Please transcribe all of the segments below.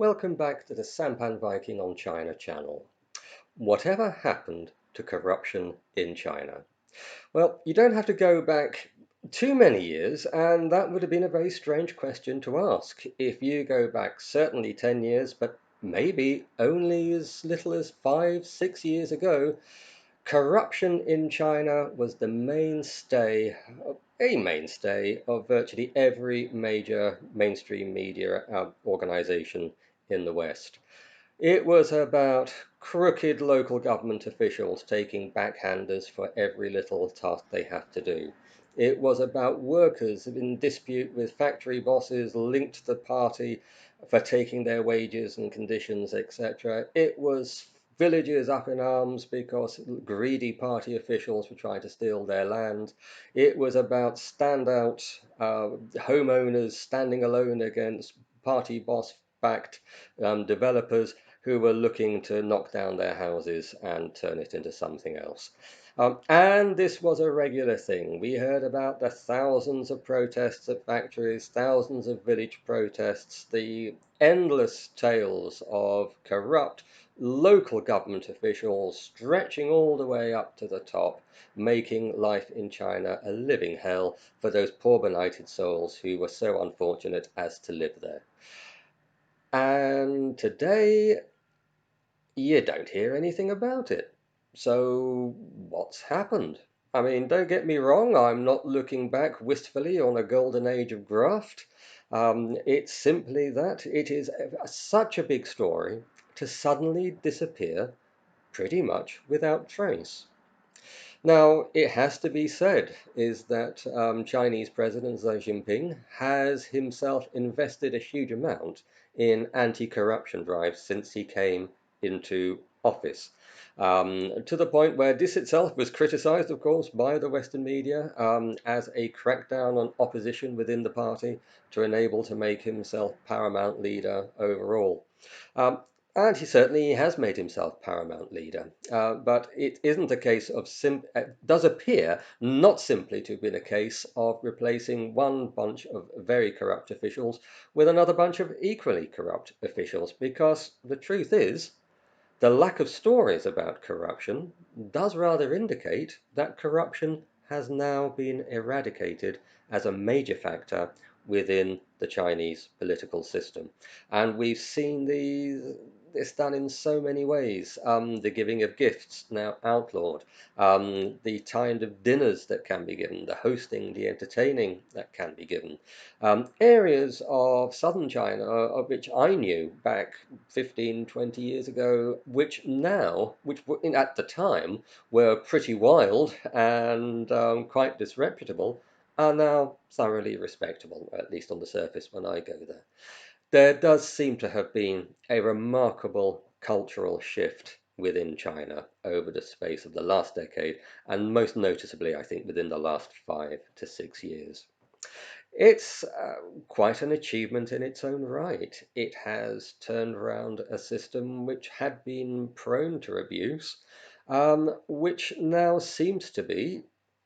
Welcome back to the Sampan Viking on China channel. Whatever happened to corruption in China? Well, you don't have to go back too many years, and that would have been a very strange question to ask. If you go back certainly 10 years, but maybe only as little as 5, 6 years ago, corruption in China was the mainstay of virtually every major mainstream media organization in the West. It was about crooked local government officials taking backhanders for every little task they have to do. It was about workers in dispute with factory bosses linked to the party for taking their wages and conditions, etc. It was villagers up in arms because greedy party officials were trying to steal their land. It was about standout homeowners standing alone against party boss backed developers who were looking to knock down their houses and turn it into something else. And this was a regular thing. We heard about the thousands of protests at factories, thousands of village protests, the endless tales of corrupt local government officials stretching all the way up to the top, making life in China a living hell for those poor benighted souls who were so unfortunate as to live there. And today, you don't hear anything about it. So, what's happened? I mean, don't get me wrong, I'm not looking back wistfully on a golden age of graft. It's simply that it is such a big story to suddenly disappear pretty much without trace. Now, it has to be said is that Chinese President Xi Jinping has himself invested a huge amount in anti-corruption drives since he came into office. To the point where this itself was criticized, of course, by the Western media as a crackdown on opposition within the party to enable to make himself paramount leader overall. Um, and he certainly has made himself paramount leader. But it isn't a case of does appear not simply to have been a case of replacing one bunch of very corrupt officials with another bunch of equally corrupt officials, because the truth is, the lack of stories about corruption does rather indicate that corruption has now been eradicated as a major factor within the Chinese political system. And we've seen this done in so many ways. The giving of gifts now outlawed, the kind of dinners that can be given, the hosting, the entertaining that can be given. Areas of southern China, of which I knew back 15, 20 years ago, which at the time were pretty wild and quite disreputable, are now thoroughly respectable, at least on the surface when I go there. There does seem to have been a remarkable cultural shift within China over the space of the last decade, and most noticeably, I think, within the last 5 to 6 years. It's quite an achievement in its own right. It has turned around a system which had been prone to abuse, which now seems to be,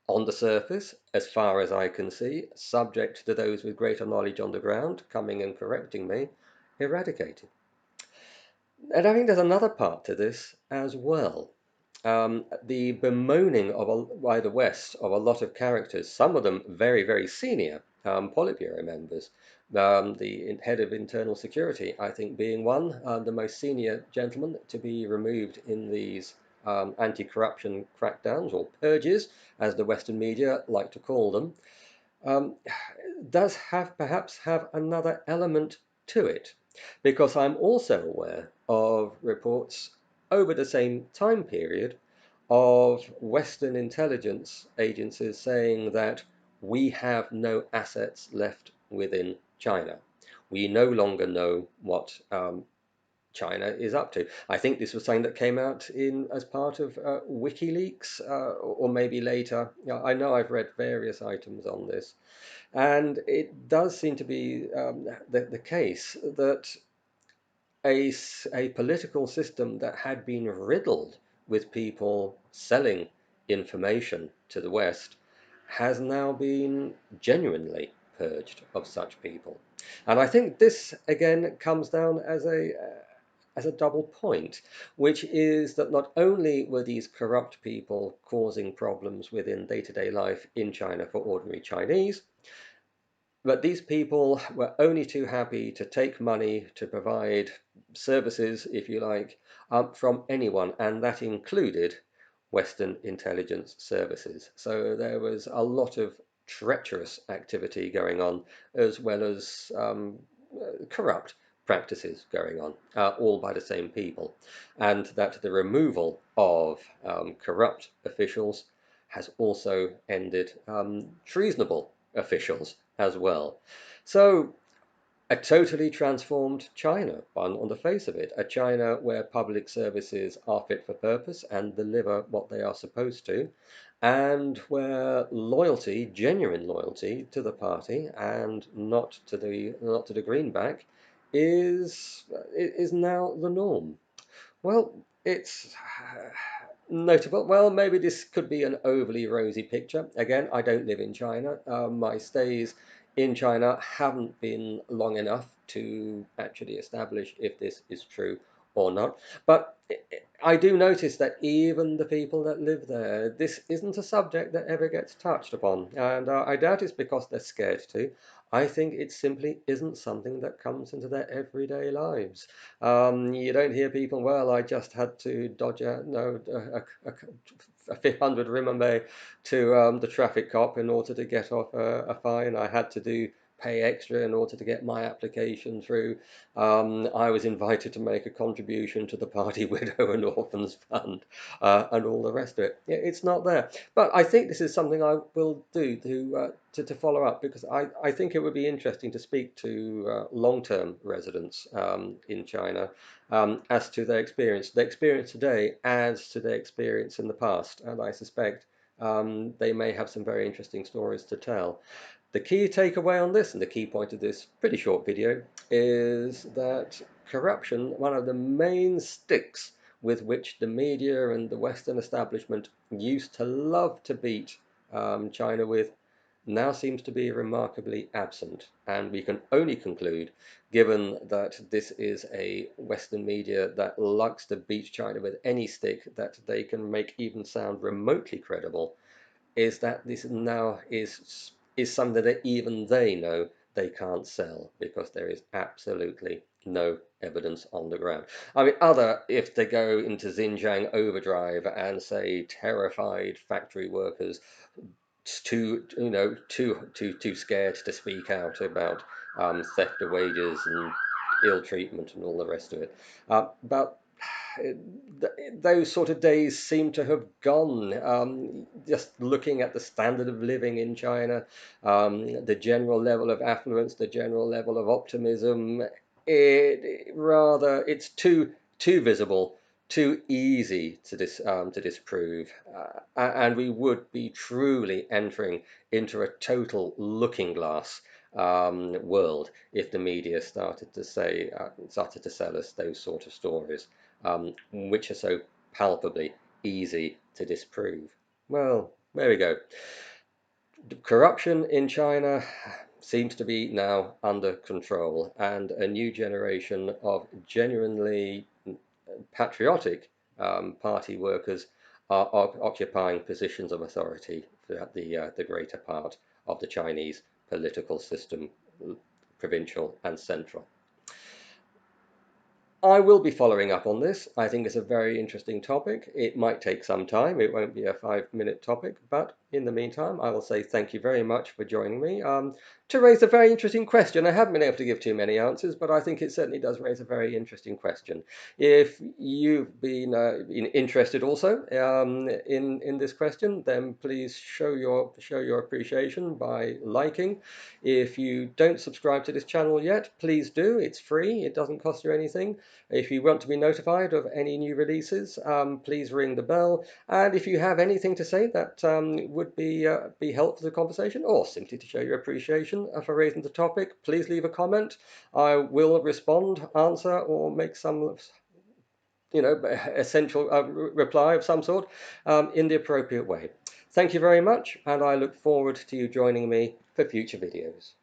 on the surface, as far as I can see, subject to those with greater knowledge on the ground coming and correcting me, eradicated. And I think there's another part to this as well. The bemoaning by the West of a lot of characters, some of them very, very senior Politburo members. The head of internal security, I think, being one, the most senior gentleman to be removed in these anti-corruption crackdowns, or purges, as the Western media like to call them, um, does perhaps have another element to it, because I'm also aware of reports over the same time period of Western intelligence agencies saying that we have no assets left within China. We no longer know what China is up to. I think this was something that came out in as part of WikiLeaks, or maybe later. I know I've read various items on this, and it does seem to be the case that a political system that had been riddled with people selling information to the West has now been genuinely purged of such people. And I think this again comes down as a double point, which is that not only were these corrupt people causing problems within day-to-day life in China for ordinary Chinese, but these people were only too happy to take money to provide services, if you like, from anyone, and that included Western intelligence services. So there was a lot of treacherous activity going on, as well as corrupt practices going on, all by the same people. And that the removal of corrupt officials has also ended treasonable officials as well. So a totally transformed China, on the face of it, a China where public services are fit for purpose and deliver what they are supposed to, and where loyalty, genuine loyalty to the party and not to the greenback, is now the norm. Well, it's notable. Well, maybe this could be an overly rosy picture. Again, I don't live in China. My stays in China haven't been long enough to actually establish if this is true or not. But I do notice that even the people that live there, this isn't a subject that ever gets touched upon. And I doubt it's because they're scared to. I think it simply isn't something that comes into their everyday lives. You don't hear people, well, I just had to dodge a 100 renminbi to the traffic cop in order to get off a fine. I had to pay extra in order to get my application through. I was invited to make a contribution to the Party Widow and Orphans Fund, and all the rest of it. It's not there. But I think this is something I will do to follow up, because I think it would be interesting to speak to long-term residents in China as to their experience. Their experience today adds to their experience in the past, and I suspect they may have some very interesting stories to tell. The key takeaway on this, and the key point of this pretty short video, is that corruption, one of the main sticks with which the media and the Western establishment used to love to beat China with, now seems to be remarkably absent. And we can only conclude, given that this is a Western media that likes to beat China with any stick that they can make even sound remotely credible, is that this now is something that even they know they can't sell, because there is absolutely no evidence on the ground. I mean, if they go into Xinjiang overdrive and say terrified factory workers too scared to speak out about theft of wages and ill treatment and all the rest of it. But those sort of days seem to have gone. Just looking at the standard of living in China, the general level of affluence, the general level of optimism, it's too visible, too easy to disprove, and we would be truly entering into a total looking glass world if the media started to sell us those sort of stories, which are so palpably easy to disprove. Well, there we go. Corruption in China seems to be now under control, and a new generation of genuinely patriotic party workers are occupying positions of authority throughout the greater part of the Chinese political system, provincial and central. I will be following up on this. I think it's a very interesting topic. It might take some time. It won't be a 5-minute topic, but in the meantime, I will say thank you very much for joining me to raise a very interesting question. I haven't been able to give too many answers, but I think it certainly does raise a very interesting question. If you've been interested also in this question, then please show your appreciation by liking. If you don't subscribe to this channel yet, please do. It's free. It doesn't cost you anything. If you want to be notified of any new releases, please ring the bell. And if you have anything to say that would be helpful to the conversation, or simply to show your appreciation for raising the topic, please leave a comment. I will respond, answer, or make some essential reply of some sort in the appropriate way. Thank you very much, and I look forward to you joining me for future videos.